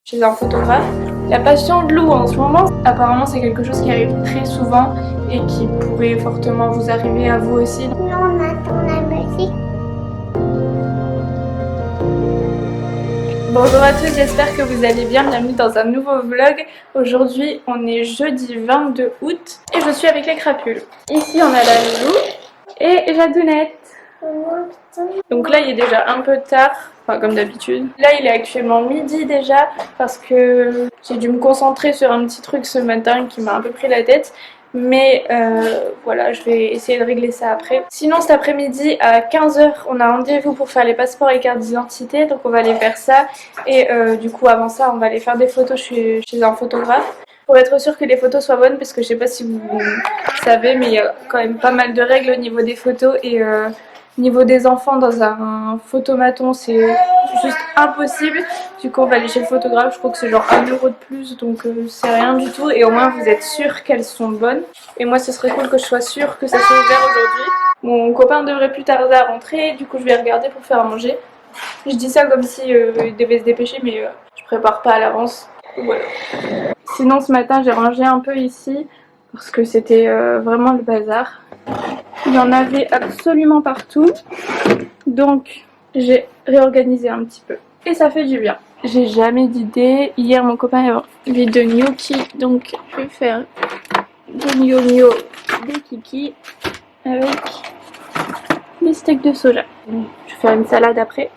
chez un photographe. La passion de loup en ce moment, apparemment c'est quelque chose qui arrive très souvent et qui pourrait fortement vous arriver à vous aussi. Non, on attend la musique. Bonjour à tous, j'espère que vous allez bien, bienvenue dans un nouveau vlog. Aujourd'hui on est jeudi 22 août et je suis avec les crapules. Ici on a la loulou et Jadounette. Donc là il est déjà un peu tard, enfin comme d'habitude. Là il est actuellement midi déjà parce que j'ai dû me concentrer sur un petit truc ce matin qui m'a un peu pris la tête. Mais voilà, je vais essayer de régler ça après. Sinon cet après-midi à 15 h on a rendez-vous pour faire les passeports et cartes d'identité. Donc on va aller faire ça. Et du coup avant ça on va aller faire des photos chez un photographe. Pour être sûr que les photos soient bonnes, parce que je sais pas si vous savez, mais il y a quand même pas mal de règles au niveau des photos. Et niveau des enfants dans un photomaton c'est juste impossible. Du coup on va aller chez le photographe, je crois que c'est genre 1 € de plus, donc c'est rien du tout. Et au moins vous êtes sûr qu'elles sont bonnes. Et moi ce serait cool que je sois sûre que ça soit ouvert aujourd'hui. Mon copain devrait plus tarder à rentrer, du coup je vais regarder pour faire à manger. Je dis ça comme si il devait se dépêcher, mais je prépare pas à l'avance. Voilà. Sinon ce matin j'ai rangé un peu ici parce que c'était vraiment le bazar. Il y en avait absolument partout, donc j'ai réorganisé un petit peu et ça fait du bien. J'ai jamais d'idée. Hier mon copain avait envie de gnocchi, donc je vais faire des gnocchis, des kiki avec des steaks de soja. Je vais faire une salade après.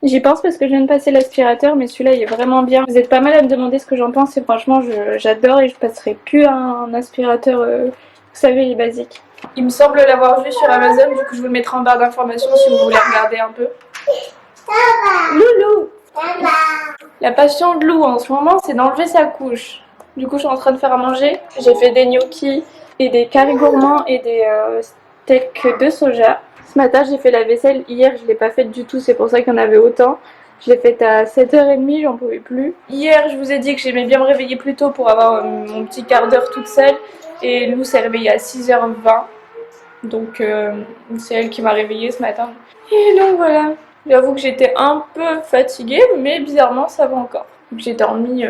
J'y pense parce que je viens de passer l'aspirateur, mais celui-là il est vraiment bien. Vous êtes pas mal à me demander ce que j'en pense et franchement j'adore, et je passerai plus à un aspirateur, vous savez, les basiques. Il me semble l'avoir vu sur Amazon, du coup je vous le mettrai en barre d'informations si vous voulez regarder un peu. Loulou! La passion de Lou en ce moment c'est d'enlever sa couche. Du coup je suis en train de faire à manger. J'ai fait des gnocchis et des carrés gourmands et des steaks de soja. Ce matin j'ai fait la vaisselle, hier je l'ai pas faite du tout, c'est pour ça qu'il y en avait autant. Je l'ai faite à 7h30, j'en pouvais plus. Hier je vous ai dit que j'aimais bien me réveiller plus tôt pour avoir mon petit quart d'heure toute seule. Et Lou s'est réveillée à 6h20. Donc c'est elle qui m'a réveillée ce matin. Et donc voilà. J'avoue que j'étais un peu fatiguée, mais bizarrement ça va encore. J'ai dormi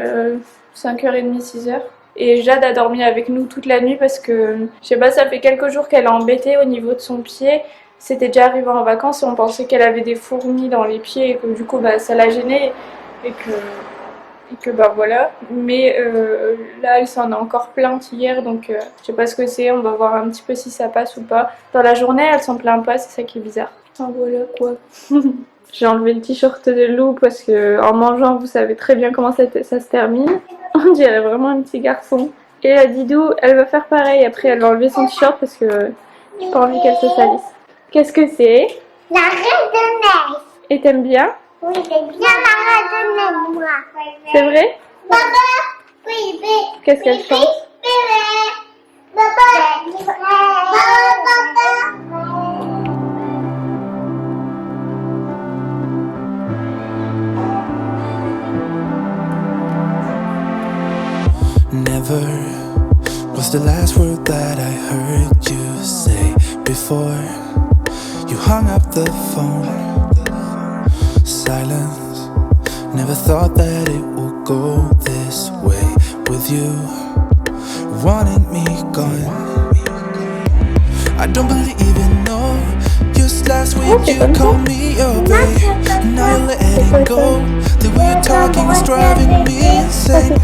5h30, 6h. Et Jade a dormi avec nous toute la nuit parce que, je sais pas, ça fait quelques jours qu'elle a embêté au niveau de son pied. C'était déjà arrivé en vacances et on pensait qu'elle avait des fourmis dans les pieds et que du coup bah, ça la gênait et que bah voilà. Mais là elle s'en a encore plainte hier, donc je sais pas ce que c'est, on va voir un petit peu si ça passe ou pas. Dans la journée elle s'en plaint pas, c'est ça qui est bizarre. Enfin voilà quoi. J'ai enlevé le t-shirt de Lou parce que en mangeant vous savez très bien comment ça se termine. On dirait vraiment un petit garçon. Et la Didou elle va faire pareil, après elle va enlever son t-shirt parce que j'ai pas envie qu'elle se salisse. Qu'est-ce que c'est? La reine de neige. Et t'aimes bien? Oui, c'est bien la reine de neige, moi. C'est vrai? Papa, oui, oui. Qu'est-ce qu'elle chante? Papa, papa. Never was the last word that I heard you say before you hung up the phone. Silence, never thought that it would go this way with you wanting me gone. I don't believe in no. Just last week you called me your babe. Now you're letting go. The way you're talking is driving me insane.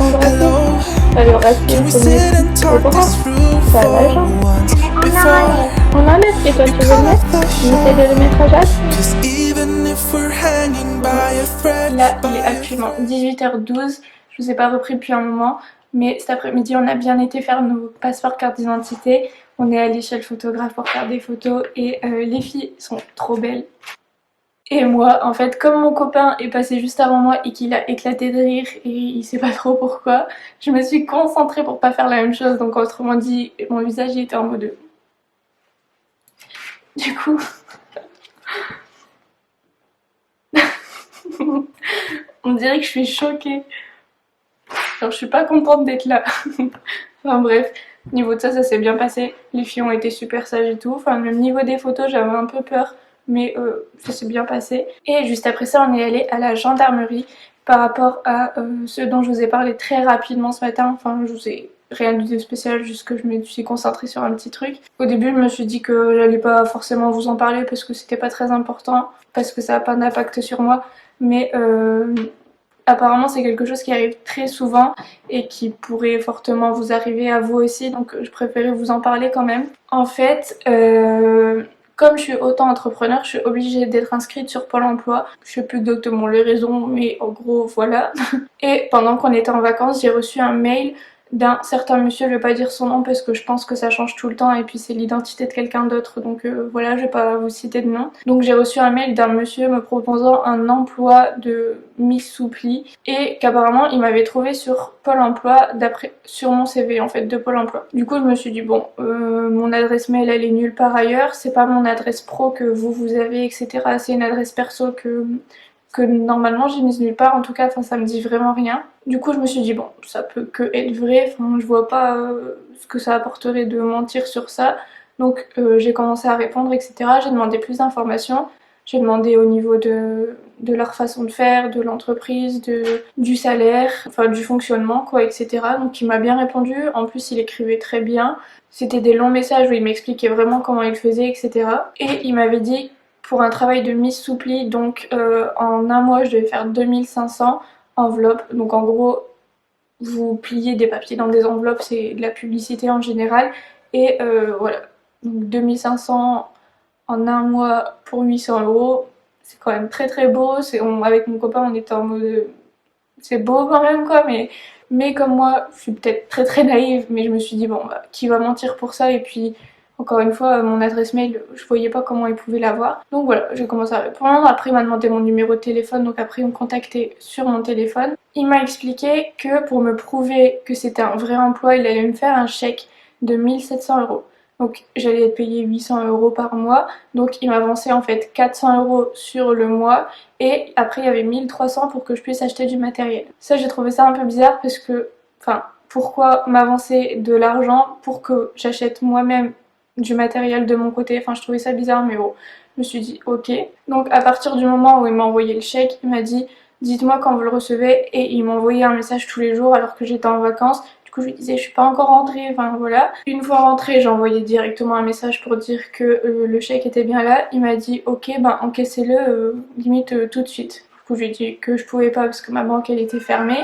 Hello, can we sit and talk this through for once before? On enlève, et toi tu veux le mettre? On essaie de le mettre à Jade. Cause even if we're hanging by a thread. Là il est actuellement 18h12. Je vous ai pas repris depuis un moment, mais cet après-midi on a bien été faire nos passeports, carte d'identité. On est allé chez le photographe pour faire des photos et les filles sont trop belles. Et moi, en fait, comme mon copain est passé juste avant moi et qu'il a éclaté de rire et il sait pas trop pourquoi, je me suis concentrée pour pas faire la même chose. Donc autrement dit, mon visage il était en mode... Du coup... On dirait que je suis choquée. Genre je suis pas contente d'être là. Enfin bref, niveau de ça, ça s'est bien passé. Les filles ont été super sages et tout. Enfin même niveau des photos, j'avais un peu peur. Mais ça s'est bien passé. Et juste après ça, on est allé à la gendarmerie par rapport à ce dont je vous ai parlé très rapidement ce matin. Enfin, je vous ai rien dit de spécial, juste que je me suis concentrée sur un petit truc. Au début, je me suis dit que j'allais pas forcément vous en parler parce que c'était pas très important, parce que ça n'a pas d'impact sur moi, mais apparemment c'est quelque chose qui arrive très souvent et qui pourrait fortement vous arriver à vous aussi, donc je préférais vous en parler quand même. En fait, comme je suis auto-entrepreneur, je suis obligée d'être inscrite sur Pôle emploi. Je sais plus exactement les raisons, mais en gros voilà. Et pendant qu'on était en vacances, j'ai reçu un mail d'un certain monsieur, je vais pas dire son nom parce que je pense que ça change tout le temps et puis c'est l'identité de quelqu'un d'autre, donc voilà, je vais pas vous citer de nom. Donc j'ai reçu un mail d'un monsieur me proposant un emploi de Miss Soupli et qu'apparemment il m'avait trouvé sur Pôle emploi, sur mon CV en fait de Pôle emploi. Du coup je me suis dit bon, mon adresse mail elle est nulle part ailleurs, c'est pas mon adresse pro que vous avez, etc. C'est une adresse perso que normalement j'ai mise nulle part, en tout cas enfin, ça me dit vraiment rien. Du coup je me suis dit bon, ça peut que être vrai, enfin je vois pas ce que ça apporterait de mentir sur ça. Donc j'ai commencé à répondre, etc. J'ai demandé plus d'informations, j'ai demandé au niveau de leur façon de faire, de l'entreprise, du salaire, enfin du fonctionnement quoi, etc. Donc il m'a bien répondu, en plus il écrivait très bien. C'était des longs messages où il m'expliquait vraiment comment il faisait, etc. Et il m'avait dit pour un travail de Miss Soupli, donc en un mois je devais faire 2500 enveloppes. Donc en gros, vous pliez des papiers dans des enveloppes, c'est de la publicité en général. Et voilà, donc 2500 en un mois pour 800 euros, c'est quand même très très beau. Avec mon copain, on était en mode c'est beau quand même quoi, mais comme moi, je suis peut-être très très naïve, mais je me suis dit bon, bah, qui va mentir pour ça, et puis encore une fois, mon adresse mail, je voyais pas comment il pouvait l'avoir. Donc voilà, j'ai commencé à répondre. Après, il m'a demandé mon numéro de téléphone, donc après, il me contactait sur mon téléphone. Il m'a expliqué que pour me prouver que c'était un vrai emploi, il allait me faire un chèque de 1700 euros. Donc j'allais être payée 800 euros par mois. Donc il m'avançait en fait 400 euros sur le mois. Et après, il y avait 1300 pour que je puisse acheter du matériel. Ça, j'ai trouvé ça un peu bizarre parce que, enfin, pourquoi m'avancer de l'argent pour que j'achète moi-même du matériel de mon côté? Enfin, je trouvais ça bizarre, mais bon, je me suis dit ok. Donc à partir du moment où il m'a envoyé le chèque, il m'a dit dites-moi quand vous le recevez, et il m'a envoyé un message tous les jours alors que j'étais en vacances. Du coup je lui disais je suis pas encore rentrée, enfin voilà. Une fois rentrée, j'ai envoyé directement un message pour dire que le chèque était bien là. Il m'a dit ok, ben encaissez-le limite tout de suite. Du coup je lui ai dit que je pouvais pas parce que ma banque elle était fermée.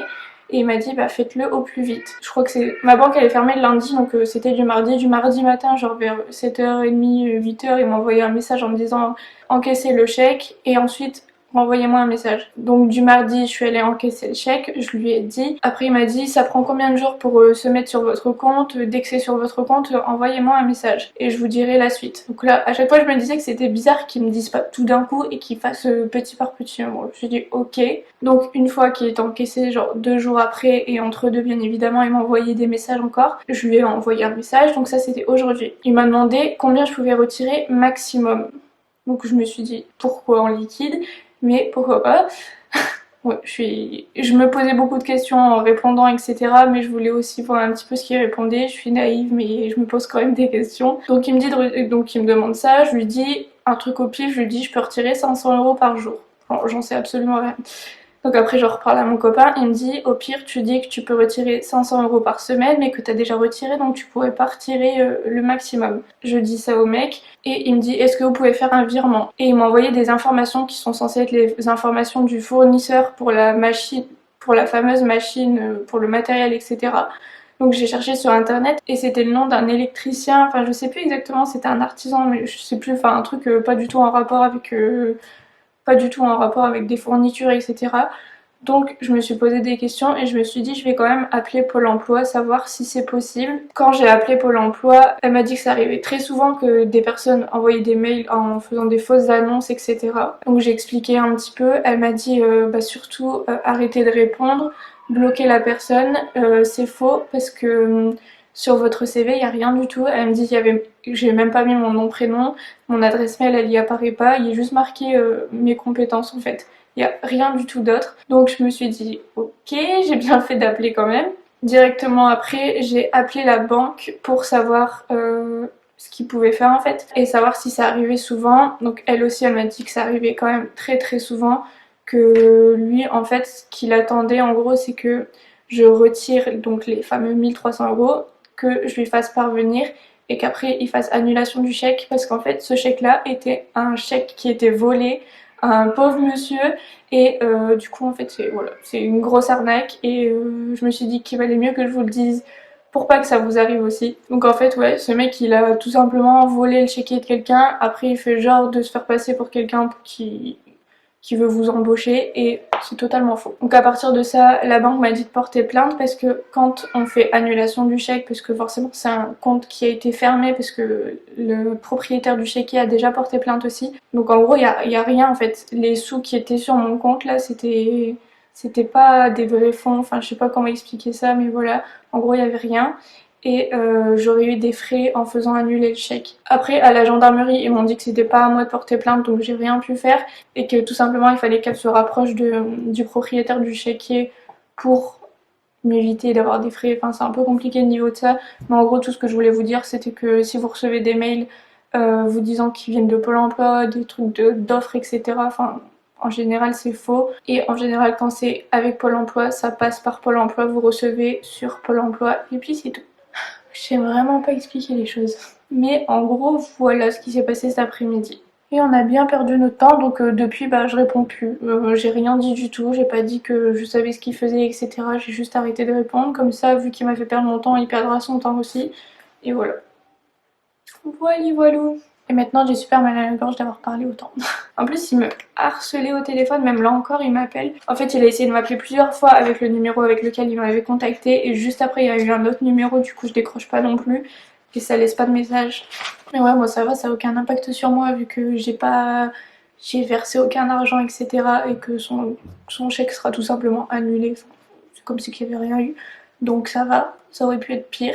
Et il m'a dit bah faites-le au plus vite. Je crois que ma banque elle est fermée le lundi, donc c'était du mardi matin, genre vers 7h30, 8h, il m'a envoyé un message en me disant encaissez le chèque et ensuite renvoyez-moi un message. Donc du mardi, je suis allée encaisser le chèque, je lui ai dit. Après il m'a dit ça prend combien de jours pour se mettre sur votre compte, dès que c'est sur votre compte, envoyez-moi un message et je vous dirai la suite. Donc là, à chaque fois je me disais que c'était bizarre qu'ils me disent pas tout d'un coup et qu'ils fassent petit par petit. Bon, je me suis dit ok. Donc une fois qu'il est encaissé, genre 2 jours après, et entre deux bien évidemment, il m'a envoyé des messages encore. Je lui ai envoyé un message, donc ça c'était aujourd'hui. Il m'a demandé combien je pouvais retirer maximum. Donc je me suis dit pourquoi en liquide, mais pourquoi pas. Ouais, je me posais beaucoup de questions en répondant, etc. Mais je voulais aussi voir un petit peu ce qu'il répondait. Je suis naïve, mais je me pose quand même des questions. Donc il me demande ça, je lui dis un truc au pif, je lui dis je peux retirer 500 euros par jour. Bon, j'en sais absolument rien. Donc après je reparle à mon copain, il me dit au pire tu dis que tu peux retirer 500 euros par semaine mais que tu as déjà retiré, donc tu pourrais pas retirer le maximum. Je dis ça au mec et il me dit est-ce que vous pouvez faire un virement? Et il m'a envoyé des informations qui sont censées être les informations du fournisseur pour la machine, pour la fameuse machine, pour le matériel, etc. Donc j'ai cherché sur internet et c'était le nom d'un électricien, enfin je sais plus exactement, c'était un artisan mais je sais plus, enfin un truc pas du tout en rapport avec des fournitures, etc. Donc je me suis posé des questions et je me suis dit je vais quand même appeler Pôle emploi, savoir si c'est possible. Quand j'ai appelé Pôle emploi, elle m'a dit que ça arrivait très souvent que des personnes envoyaient des mails en faisant des fausses annonces, etc. Donc j'ai expliqué un petit peu, elle m'a dit surtout arrêtez de répondre, bloquer la personne, c'est faux parce que sur votre CV il n'y a rien du tout. Elle me dit j'ai même pas mis mon nom prénom, mon adresse mail elle y apparaît pas, il est juste marqué mes compétences en fait. Il n'y a rien du tout d'autre. Donc je me suis dit ok, j'ai bien fait d'appeler quand même. Directement après, j'ai appelé la banque pour savoir ce qu'ils pouvaient faire en fait et savoir si ça arrivait souvent. Donc elle aussi, elle m'a dit que ça arrivait quand même très très souvent, que lui en fait ce qu'il attendait en gros c'est que je retire donc les fameux 1300 €, que je lui fasse parvenir et qu'après il fasse annulation du chèque parce qu'en fait ce chèque là était un chèque qui était volé à un pauvre monsieur et du coup en fait c'est une grosse arnaque et je me suis dit qu'il valait mieux que je vous le dise pour pas que ça vous arrive aussi. Donc en fait ouais, ce mec il a tout simplement volé le chéquier de quelqu'un, après il fait genre de se faire passer pour quelqu'un qui veut vous embaucher et c'est totalement faux. Donc à partir de ça, la banque m'a dit de porter plainte parce que quand on fait annulation du chèque, parce que forcément c'est un compte qui a été fermé parce que le propriétaire du chéquier a déjà porté plainte aussi. Donc en gros il y a rien en fait. Les sous qui étaient sur mon compte là c'était pas des vrais fonds, enfin je sais pas comment expliquer ça mais voilà, en gros il y avait rien. Et j'aurais eu des frais en faisant annuler le chèque. Après à la gendarmerie ils m'ont dit que c'était pas à moi de porter plainte donc j'ai rien pu faire et que tout simplement il fallait qu'elle se rapproche du propriétaire du chéquier pour m'éviter d'avoir des frais. Enfin c'est un peu compliqué au niveau de ça mais en gros tout ce que je voulais vous dire c'était que si vous recevez des mails vous disant qu'ils viennent de Pôle emploi, des trucs d'offres etc. Enfin en général c'est faux et en général quand c'est avec Pôle emploi ça passe par Pôle emploi, vous recevez sur Pôle emploi et puis c'est tout. Je sais vraiment pas expliquer les choses. Mais en gros, voilà ce qui s'est passé cet après-midi. Et on a bien perdu notre temps, donc depuis, bah, je réponds plus. J'ai rien dit du tout, j'ai pas dit que je savais ce qu'il faisait, etc. J'ai juste arrêté de répondre. Comme ça, vu qu'il m'a fait perdre mon temps, il perdra son temps aussi. Et voilà. Voilà, voilou. Et maintenant, j'ai super mal à la gorge d'avoir parlé autant. En plus, il me harcelait au téléphone, même là encore, il m'appelle. En fait, il a essayé de m'appeler plusieurs fois avec le numéro avec lequel il m'avait contacté. Et juste après, il y a eu un autre numéro, du coup, je décroche pas non plus. Et ça laisse pas de message. Mais ouais, moi ça va, ça a aucun impact sur moi vu que j'ai versé aucun argent, etc. Et que son chèque sera tout simplement annulé. Enfin, c'est comme si il n'y avait rien eu. Donc ça va, ça aurait pu être pire.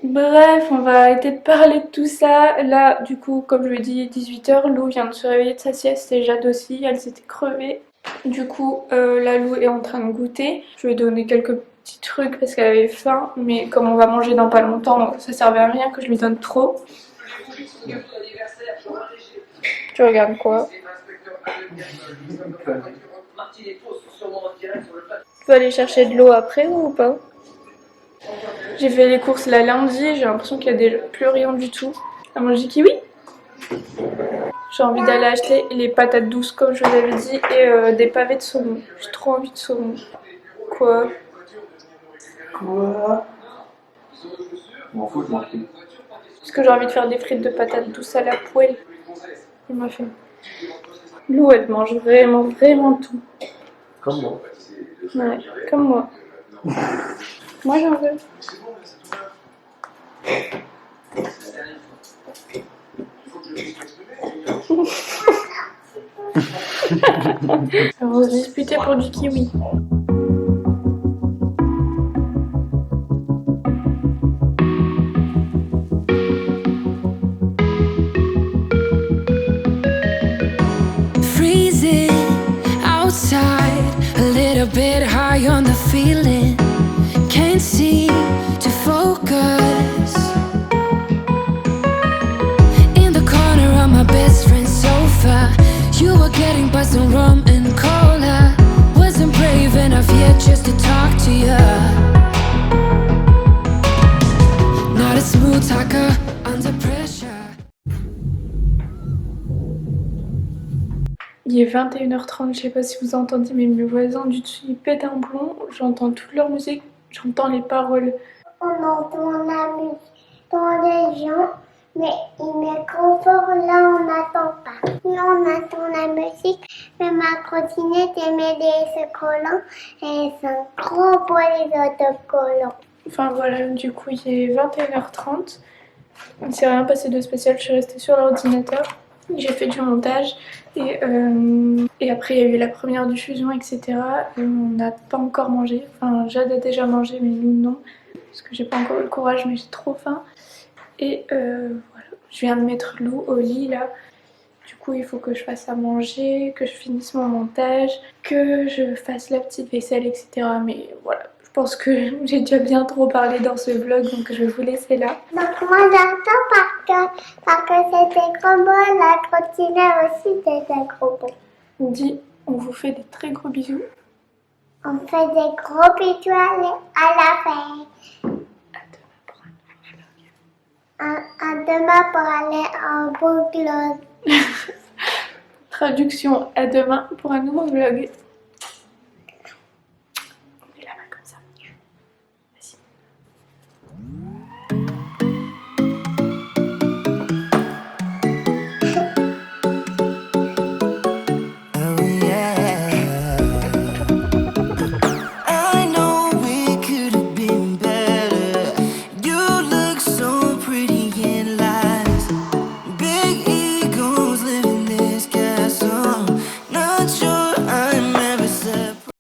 Bref, on va arrêter de parler de tout ça. Là, du coup, comme je l'ai dit, 18 h, Lou vient de se réveiller de sa sieste et Jade aussi, elle s'était crevée. Du coup, la Lou est en train de goûter. Je lui ai donné quelques petits trucs parce qu'elle avait faim, mais comme on va manger dans pas longtemps, ça servait à rien que je lui donne trop. Tu regardes quoi? Tu vas aller chercher de l'eau après ou pas? J'ai fait les courses là lundi, j'ai l'impression qu'il y a déjà plus rien du tout. À manger kiwi. J'ai envie d'aller acheter les patates douces comme je vous avais dit et des pavés de saumon. J'ai trop envie de saumon. Quoi? M'en fous, je mange plus. Parce que j'ai envie de faire des frites de patates douces à la poêle. Il m'a fait. Lou, elle mange vraiment, vraiment tout. Comme moi. Ouais, comme moi. Moi j'en veux. Alors, on se disputait pour du kiwi. Freezing outside, a little bit high on the feeling. Can't seem to focus. In the corner of my best friend's sofa, you were getting buzzed on rum and cola. Wasn't brave enough yet just to talk to you. Not a smooth talker under pressure. Il est 21 h 30, je sais pas si vous entendez, mais mes voisins du dessus ils pètent un plomb. J'entends toute leur musique, j'entends les paroles. On entend la musique dans les gens, mais il met trop fort, là on n'entend pas. Là on entend la musique, mais ma trottinette elle met des autocollants et ils sont trop beaux les autocollants. Enfin voilà, du coup il est 21 h 30. Il ne s'est rien passé de spécial, je suis restée sur l'ordinateur. J'ai fait du montage et après il y a eu la première diffusion, etc. Et on n'a pas encore mangé. Enfin, Jade a déjà mangé, mais nous non. Parce que j'ai pas encore le courage, mais j'ai trop faim. Et voilà, je viens de mettre Lou au lit là. Du coup, il faut que je fasse à manger, que je finisse mon montage, que je fasse la petite vaisselle, etc. Mais voilà, Je pense que j'ai déjà bien trop parlé dans ce vlog, donc je vais vous laisser là. Donc moi j'entends parce que c'était trop beau, la trottinette aussi c'était trop beau. On dit, on vous fait des très gros bisous. On fait des gros bisous à la fin. À demain pour aller en beau vlog. Traduction, à demain pour un nouveau vlog.